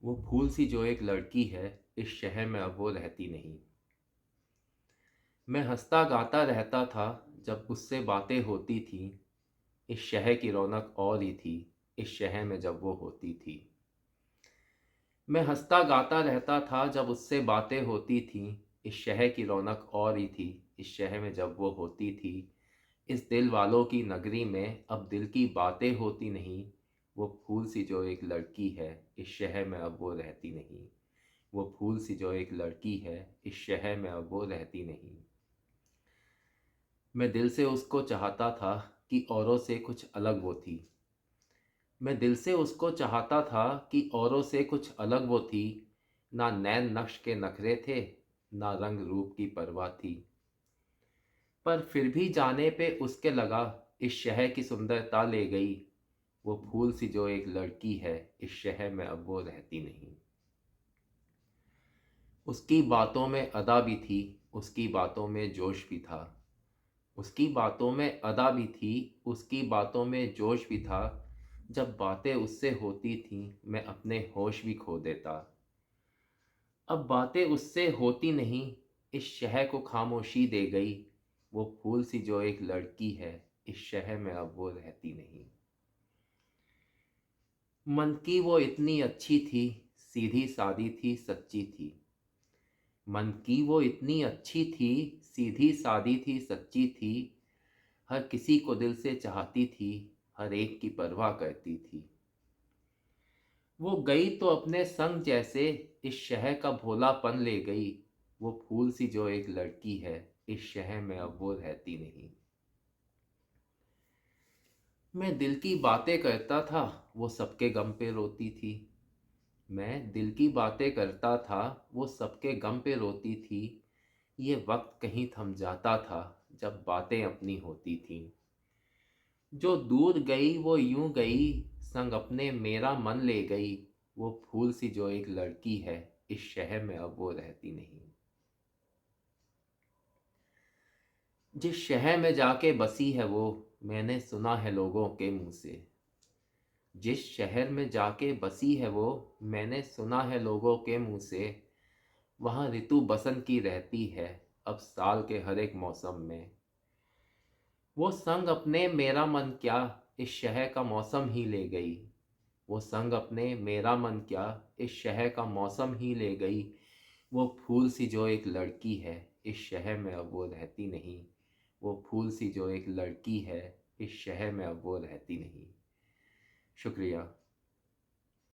वो फूल सी जो एक लड़की है, इस शहर में अब वो रहती नहीं। मैं हंसता गाता रहता था जब उससे बातें होती थीं। इस शहर की रौनक और ही थी, इस शहर में जब वो होती थी। मैं हंसता गाता रहता था जब उससे बातें होती थीं। इस शहर की रौनक और ही थी, इस शहर में जब वो होती थी। इस दिल वालों की नगरी में अब दिल की बातें होती नहीं। वो फूल सी जो एक लड़की है, इस शहर में अब वो रहती नहीं। वो फूल सी जो एक लड़की है, इस शहर में अब वो रहती नहीं। मैं दिल से उसको चाहता था कि औरों से कुछ अलग वो थी। मैं दिल से उसको चाहता था कि औरों से कुछ अलग वो थी। ना नैन नक्श के नखरे थे, ना रंग रूप की परवाह थी। पर फिर भी जाने पे उसके लगा, इस शहर की सुंदरता ले गई। वो फूल सी जो एक लड़की है, इस शहर में अब वो रहती नहीं। उसकी बातों में अदा भी थी, उसकी बातों में जोश भी था। उसकी बातों में अदा भी थी, उसकी बातों में जोश भी था। जब बातें उससे होती थीं, मैं अपने होश भी खो देता। अब बातें उससे होती नहीं, इस शहर को खामोशी दे गई। वो फूल सी जो एक लड़की है, इस शहर में अब वो रहती नहीं। मन की वो इतनी अच्छी थी, सीधी सादी थी, सच्ची थी। मन की वो इतनी अच्छी थी, सीधी सादी थी, सच्ची थी। हर किसी को दिल से चाहती थी, हर एक की परवाह करती थी। वो गई तो अपने संग जैसे, इस शहर का भोलापन ले गई। वो फूल सी जो एक लड़की है, इस शहर में अब वो रहती नहीं। मैं दिल की बातें करता था, वो सबके गम पे रोती थी। मैं दिल की बातें करता था, वो सबके गम पे रोती थी। ये वक्त कहीं थम जाता था, जब बातें अपनी होती थीं। जो दूर गई वो यूं गई, संग अपने मेरा मन ले गई। वो फूल सी जो एक लड़की है, इस शहर में अब वो रहती नहीं। जिस शहर में जाके बसी है वो, मैंने सुना है लोगों के मुंह से। जिस शहर में जाके बसी है वो, मैंने सुना है लोगों के मुंह से। वहाँ ऋतु बसंत की रहती है, अब साल के हर एक मौसम में। वो संग अपने मेरा मन क्या, इस शहर का मौसम ही ले गई। वो संग अपने मेरा मन क्या, इस शहर का मौसम ही ले गई। वो फूल सी जो एक लड़की है, इस शहर में अब वो रहती नहीं। वो फूल सी जो एक लड़की है, इस शहर में अब वो रहती नहीं। शुक्रिया।